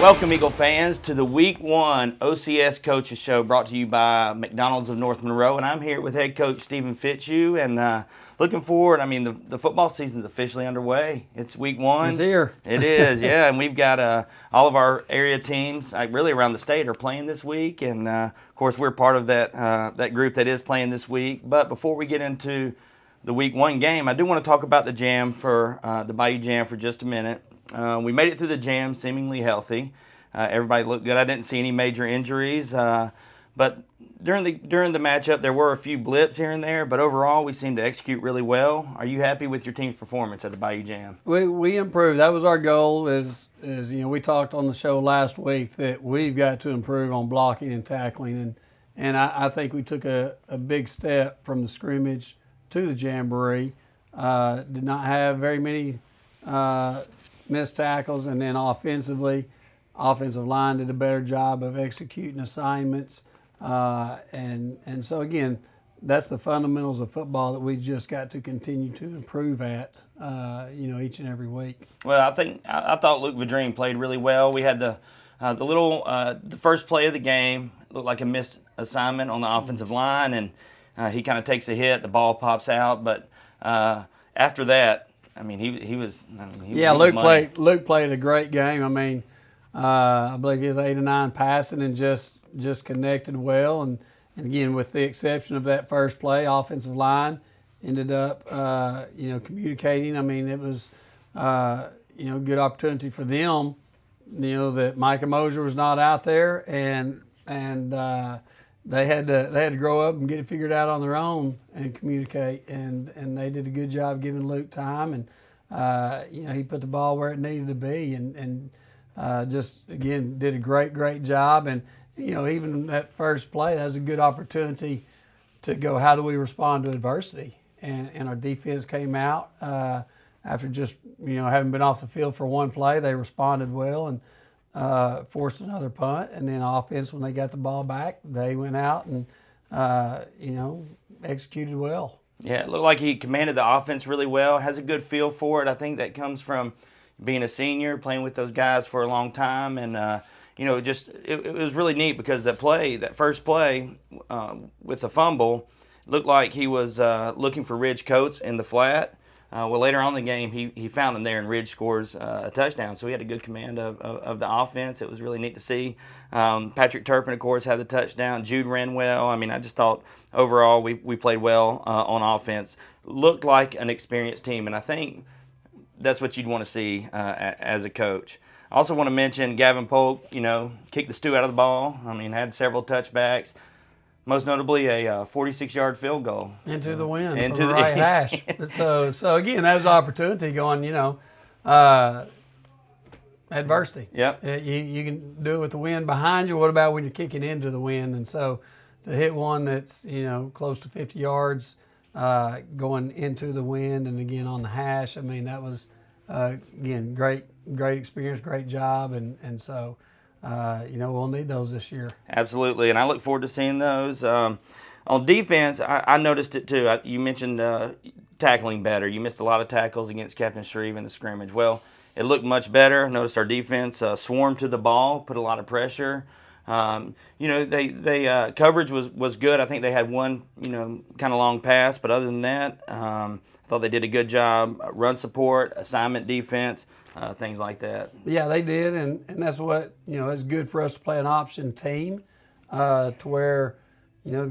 Welcome, Eagle fans, to the Week 1 OCS Coaches Show brought to you by McDonald's of North Monroe. And I'm here with head coach Stephen Fitzhugh. And looking forward, the football season's officially underway. It's Week 1. It's here. It is, yeah. And we've got all of our area teams, really around the state, are playing this week. And, of course, we're part of that group that is playing this week. But before we get into the Week 1 game, I do want to talk about the Jamb the Bayou Jamb for just a minute. We made it through the Jamb seemingly healthy. Everybody looked good. I didn't see any major injuries. But during the matchup, there were a few blips here and there. But overall, we seemed to execute really well. Are you happy with your team's performance at the Bayou Jamb? We improved. That was our goal. We talked on the show last week that we've got to improve on blocking and tackling, and I think we took a big step from the scrimmage to the Jamboree. Did not have very many missed tackles, and then offensive line did a better job of executing assignments, and so again, that's the fundamentals of football that we just got to continue to improve at, each and every week. Well, I thought Luke Vadrine played really well. We had the first play of the game looked like a missed assignment on the offensive line, and he kind of takes a hit, the ball pops out, but after that, he was. Luke played a great game. I believe he was 8 of 9 passing and just connected well. And again, with the exception of that first play, offensive line ended up, communicating. It was, good opportunity for them. That Micah Mosier was not out there, and they had to grow up and get it figured out on their own and communicate. And they did a good job giving Luke time, and he put the ball where it needed to be, and just again did a great job. And even that first play, that was a good opportunity to go, how do we respond to adversity? And our defense came out after just having been off the field for one play. They responded well and forced another punt. And then offense, when they got the ball back, they went out and executed well. Yeah, it looked like he commanded the offense really well. Has a good feel for it. I think that comes from being a senior, playing with those guys for a long time, and it was really neat because that first play with the fumble looked like he was looking for Ridge Coates in the flat. Later on in the game, he found him there, and Ridge scores a touchdown. So he had a good command of the offense. It was really neat to see. Patrick Turpin, of course, had the touchdown. Jude ran well. I just thought overall we played well on offense. Looked like an experienced team, and I think that's what you'd want to see as a coach. I also want to mention Gavin Polk, kicked the stew out of the ball. Had several touchbacks. Most notably, a 46-yard field goal into the wind from the right hash. So again, that was an opportunity going. Adversity. Yep. You can do it with the wind behind you. What about when you're kicking into the wind? And so to hit one that's close to 50 yards, going into the wind, and again on the hash. That was again great experience, great job, and so. We'll need those this year. Absolutely, and I look forward to seeing those. On defense, I noticed it too. You mentioned tackling better. You missed a lot of tackles against Captain Shreve in the scrimmage. Well, it looked much better. I noticed our defense swarmed to the ball, put a lot of pressure. They coverage was good. I think they had one kind of long pass, but other than that, I thought they did a good job. Run support, assignment defense. Things like that. Yeah, they did, and that's what it's good for us to play an option team, to where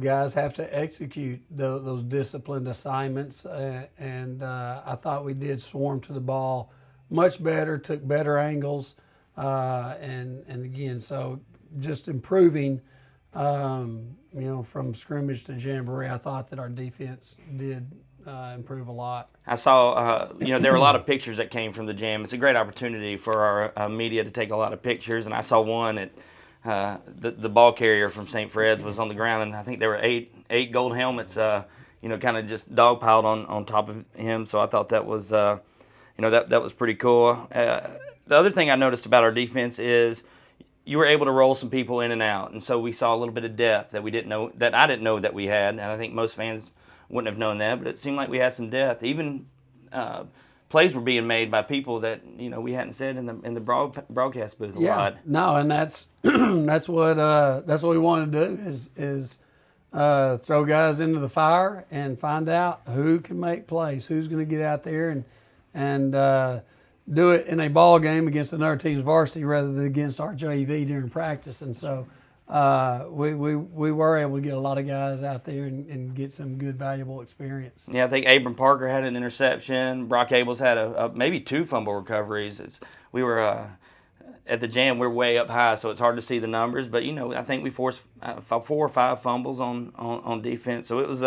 guys have to execute those disciplined assignments, and I thought we did swarm to the ball much better, took better angles, and again, so just improving, from scrimmage to Jamboree. I thought that our defense did improve a lot. I saw, there were a lot of pictures that came from the Jamb. It's a great opportunity for our media to take a lot of pictures, and I saw one at the ball carrier from St. Fred's was on the ground, and I think there were eight gold helmets, kind of just dogpiled on top of him. So I thought that was, that was pretty cool. The other thing I noticed about our defense is you were able to roll some people in and out, and so we saw a little bit of depth that I didn't know that we had, and I think most fans wouldn't have known that, but it seemed like we had some depth. Even plays were being made by people that we hadn't said in the broadcast booth a lot. No, and that's that's what we want to do is throw guys into the fire and find out who can make plays, who's going to get out there and do it in a ball game against another team's varsity rather than against our JV during practice. And so we were able to get a lot of guys out there and get some good, valuable experience. Yeah, I think Abram Parker had an interception. Brock Abels had maybe 2 fumble recoveries. We were at the Jamb, we're way up high, so it's hard to see the numbers. But I think we forced 4 or 5 fumbles on defense. So it was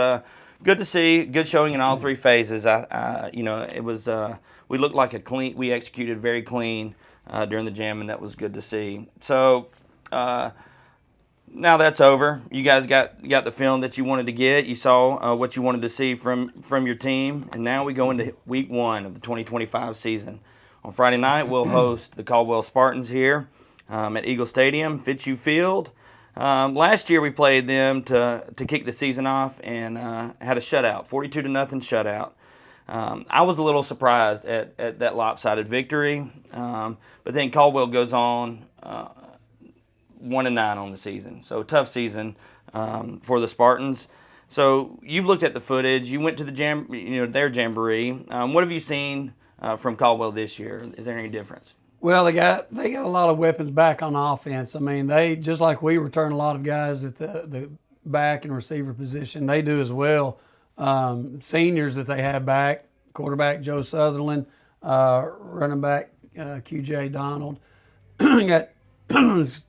good to see, good showing in all 3 phases. It was we looked like we executed very clean during the Jamb, and that was good to see. So. Now that's over. You guys got the film that you wanted to get. You saw what you wanted to see from your team. And now we go into week 1 of the 2025 season. On Friday night, we'll host the Caldwell Spartans here at Eagle Stadium, Fitzhugh Field. Last year we played them to kick the season off and had a shutout, 42-0 shutout. I was a little surprised at that lopsided victory. But then Caldwell goes on 1-9 on the season, so tough season for the Spartans. So you've looked at the footage. You went to the their jamboree. What have you seen from Caldwell this year? Is there any difference? Well, they got a lot of weapons back on offense. I mean, they just like we return a lot of guys at the back and receiver position. They do as well. Seniors that they have back: quarterback Joe Sutherland, running back QJ Donald. Got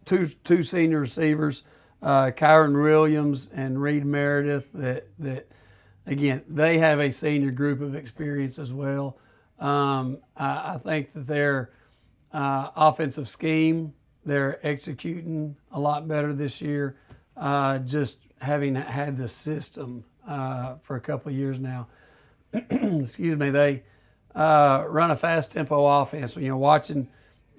two senior receivers, Kyron Williams and Reed Meredith, that again, they have a senior group of experience as well. I think that their offensive scheme, they're executing a lot better this year, just having had the system for a couple of years now. Excuse me, they run a fast tempo offense. Watching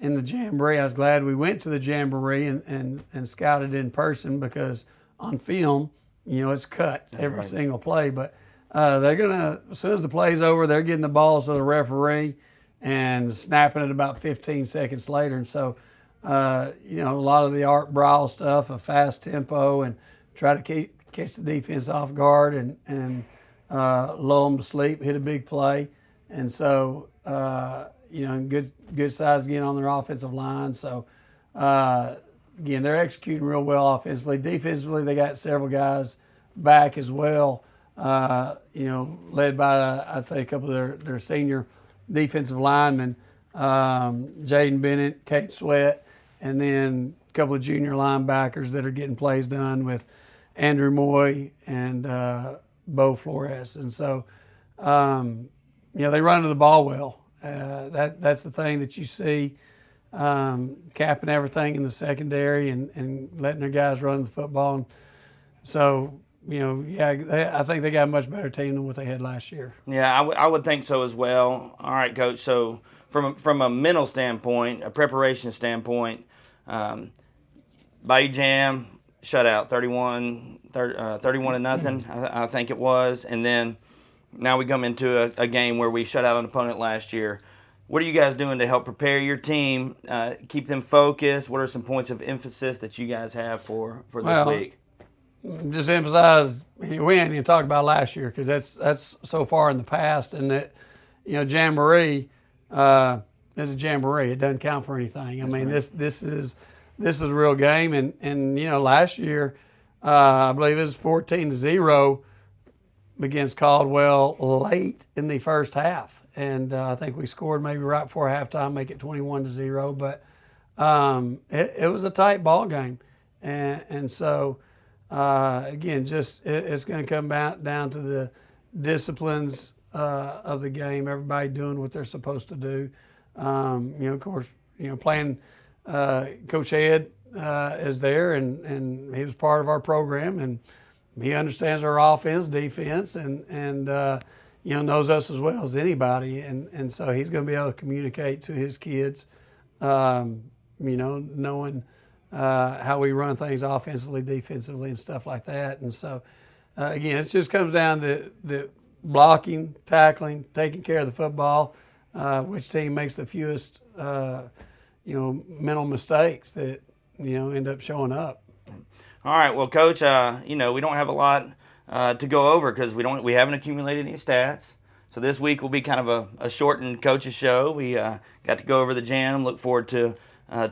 in the Jamboree, I was glad we went to the Jamboree and scouted in person, because on film, it's cut every single play. But they're gonna, as soon as the play's over, they're getting the balls to the referee and snapping it about 15 seconds later. And so, a lot of the Art Brawl stuff, a fast tempo, and try to catch the defense off guard and lull them to sleep, hit a big play. And so, good size again on their offensive line. So, again, they're executing real well offensively. Defensively, they got several guys back as well, led by, I'd say, a couple of their senior defensive linemen, Jaden Bennett, Kate Sweat, and then a couple of junior linebackers that are getting plays done with Andrew Moy and Bo Flores. And so, they run to the ball well. That's the thing that you see, capping everything in the secondary and letting their guys run the football. And so, I think they got a much better team than what they had last year. Yeah, I would think so as well. All right, Coach. So from a mental standpoint, a preparation standpoint, Bayou Jamb shutout, 31-0, I think it was, and then now we come into a game where we shut out an opponent last year. What are you guys doing to help prepare your team, keep them focused? What are some points of emphasis that you guys have for this week? Just emphasize, we ain't even talked about last year, because that's so far in the past, and that Jamboree is a Jamboree. It doesn't count for anything. I mean, right. This is a real game, and last year I believe it was 14-0 against Caldwell late in the first half, and I think we scored maybe right before halftime, make it 21-0. But it was a tight ball game, and so again, just it's going to come down to the disciplines of the game. Everybody doing what they're supposed to do. Of course, playing Coach Ed is there, and he was part of our program, and he understands our offense, defense, and knows us as well as anybody, and so he's going to be able to communicate to his kids, knowing how we run things offensively, defensively, and stuff like that. And so, again, it just comes down to the blocking, tackling, taking care of the football, which team makes the fewest, mental mistakes that, end up showing up. All right, well, Coach, we don't have a lot to go over because we haven't accumulated any stats. So this week will be kind of a shortened coaches show. We got to go over the Jamb. Look forward to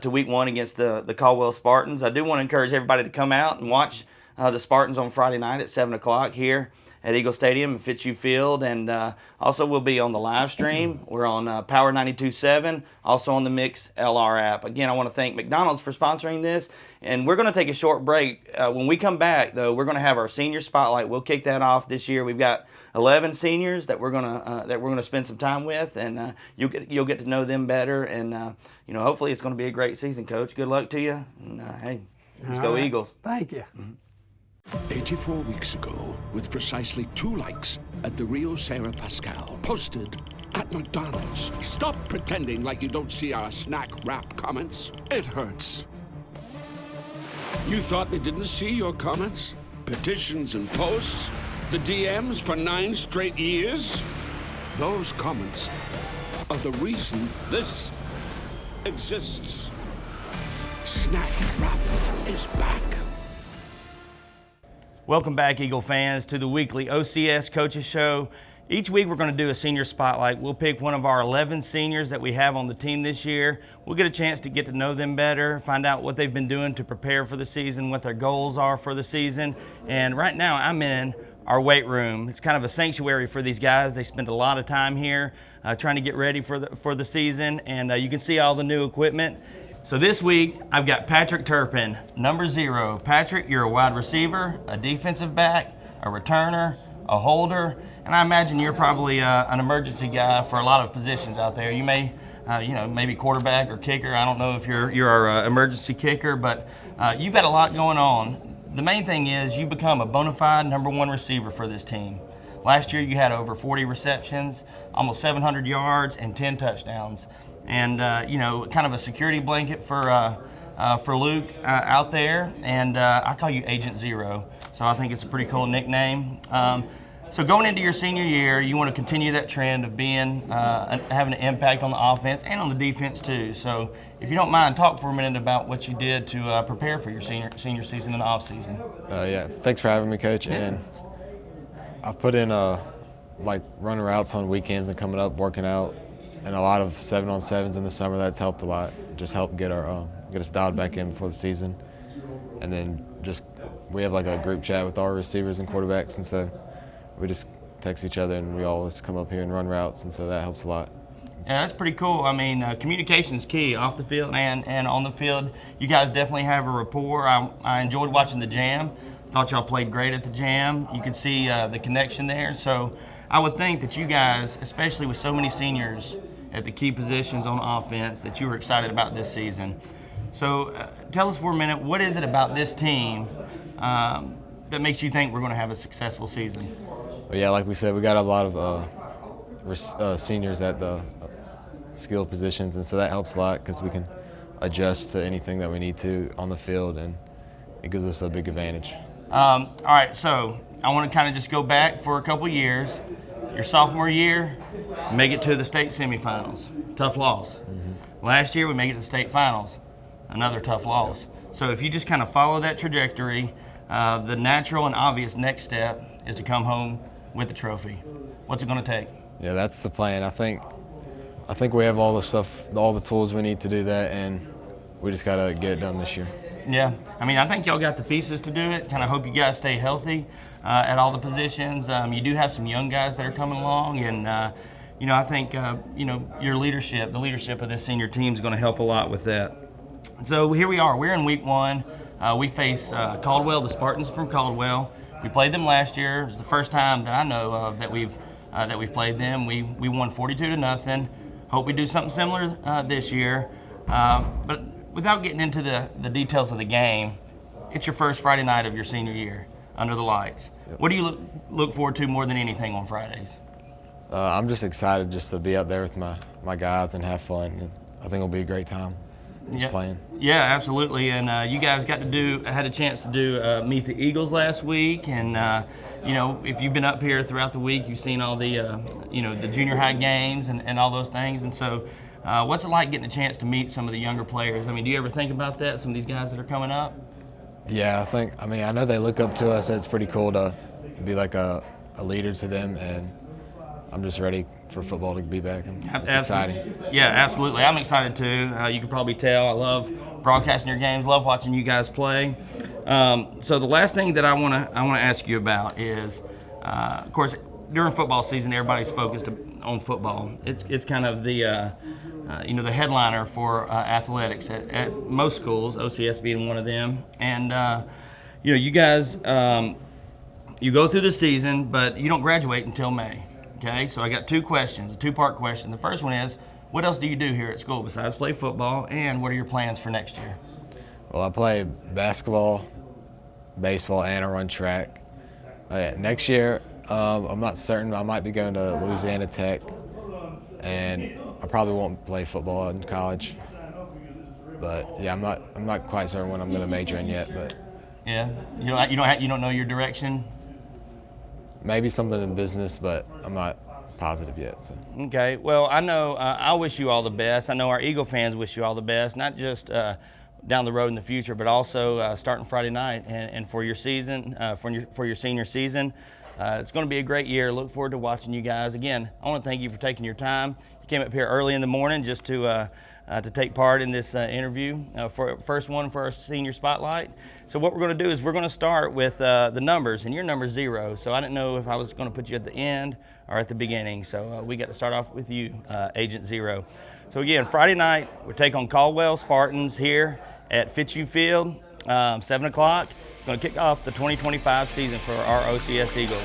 week 1 against the Caldwell Spartans. I do want to encourage everybody to come out and watch the Spartans on Friday night at 7 o'clock here at Eagle Stadium and Fitzhugh Field. And also we'll be on the live stream. We're on Power 92.7, also on the Mix LR app. Again, I want to thank McDonald's for sponsoring this. And we're going to take a short break. When we come back, though, we're going to have our senior spotlight. We'll kick that off this year. We've got 11 seniors that we're gonna spend some time with, and you'll get to know them better. And hopefully it's going to be a great season, Coach. Good luck to you. And hey, let's go Eagles. Thank you. 84 weeks ago, with precisely 2 likes at the Rio Sarah Pascal, posted at McDonald's. Stop pretending like you don't see our snack wrap comments. It hurts. You thought they didn't see your comments? Petitions and posts? The DMs for 9 straight years? Those comments are the reason this exists. Snack wrap is back. Welcome back, Eagle fans, to the weekly OCS Coaches Show. Each week we're going to do a senior spotlight. We'll pick one of our 11 seniors that we have on the team this year. We'll get a chance to get to know them better, find out what they've been doing to prepare for the season, what their goals are for the season. And right now I'm in our weight room. It's kind of a sanctuary for these guys. They spend a lot of time here trying to get ready for the season, and you can see all the new equipment. So this week, I've got Patrick Turpin, number 0. Patrick, you're a wide receiver, a defensive back, a returner, a holder, and I imagine you're probably an emergency guy for a lot of positions out there. You may, maybe quarterback or kicker. I don't know if you're our emergency kicker, but you've got a lot going on. The main thing is you become a bona fide number 1 receiver for this team. Last year, you had over 40 receptions, almost 700 yards, and 10 touchdowns. And kind of a security blanket for Luke out there, and I call you Agent Zero, so I think it's a pretty cool nickname. So going into your senior year, you want to continue that trend of being having an impact on the offense and on the defense too. So if you don't mind, talk for a minute about what you did to prepare for your senior season and off season. Yeah, thanks for having me, Coach. And I've put in running routes on weekends and coming up, working out. And a lot of 7-on-7s in the summer. That's helped a lot. Just helped get us dialed back in before the season. And then we have a group chat with our receivers and quarterbacks, and so we just text each other, and we always come up here and run routes, and so that helps a lot. Yeah, that's pretty cool. I mean, communication's key off the field and on the field. You guys definitely have a rapport. I enjoyed watching the Jamb. Thought y'all played great at the Jamb. You could see the connection there. So I would think that you guys, especially with so many seniors at the key positions on offense, that you were excited about this season. So tell us for a minute, what is it about this team that makes you think we're going to have a successful season? Well, yeah, like we said, we got a lot of seniors at the skill positions, and so that helps a lot because we can adjust to anything that we need to on the field, and it gives us a big advantage. All right, so I want to kind of just go back for a couple years. Your sophomore year, make it to the state semifinals. Tough loss. Mm-hmm. Last year, we make it to the state finals. Another tough loss. So if you just kind of follow that trajectory, the natural and obvious next step is to come home with the trophy. What's it going to take? Yeah, that's the plan. I think we have all the stuff, all the tools we need to do that, and we just got to get it done this year. Yeah, I mean, I think y'all got the pieces to do it. Kind of hope you guys stay healthy at all the positions. You do have some young guys that are coming along, and I think your leadership, the leadership of this senior team, is going to help a lot with that. So here we are. We're in week 1. We face Caldwell, the Spartans from Caldwell. We played them last year. It was the first time that I know of that we've played them. We won 42-0. Hope we do something similar this year. But without getting into the details of the game, it's your first Friday night of your senior year under the lights. Yep. What do you look forward to more than anything on Fridays? I'm just excited just to be out there with my guys and have fun. And I think it'll be a great time. just playing. Yeah, absolutely. And you guys had a chance to do meet the Eagles last week, and you know, if you've been up here throughout the week, you've seen all the you know, the junior high games and all those things. And so, what's it like getting a chance to meet some of the younger players? I mean, do you ever think about that? Some of these guys that are coming up. Yeah, I know they look up to us. It's pretty cool to be like a leader to them, and I'm just ready for football to be back. It's exciting. Yeah, absolutely. I'm excited too. You can probably tell I love broadcasting your games, love watching you guys play. So the last thing that I want to ask you about is, of course, during football season, everybody's focused on football. It's kind of the you know, the headliner for athletics at most schools, OCS being one of them. And you know, you guys, you go through the season, but you don't graduate until May. Okay, so I got two questions, a two-part question. The first one is, what else do you do here at school besides play football, and what are your plans for next year? Well, I play basketball, baseball, and I run track. Next year, I'm not certain. I might be going to Louisiana Tech, and I probably won't play football in college. But yeah, I'm not quite certain what I'm going to major in yet. But yeah, you don't know your direction. Maybe something in business, but I'm not positive yet. So. Okay, well, I know I wish you all the best. I know our Eagle fans wish you all the best, not just down the road in the future, but also starting Friday night and for your season, for your senior season. It's going to be a great year. Look forward to watching you guys. Again, I want to thank you for taking your time. You came up here early in the morning just to take part in this interview, for first one for our senior spotlight. So what we're going to do is we're going to start with the numbers, and your number's 0. So I didn't know if I was going to put you at the end or at the beginning. So we got to start off with you, Agent 0. So again, Friday night we'll take on Caldwell Spartans here at Fitzhugh Field, 7 o'clock. It's going to kick off the 2025 season for our OCS Eagles.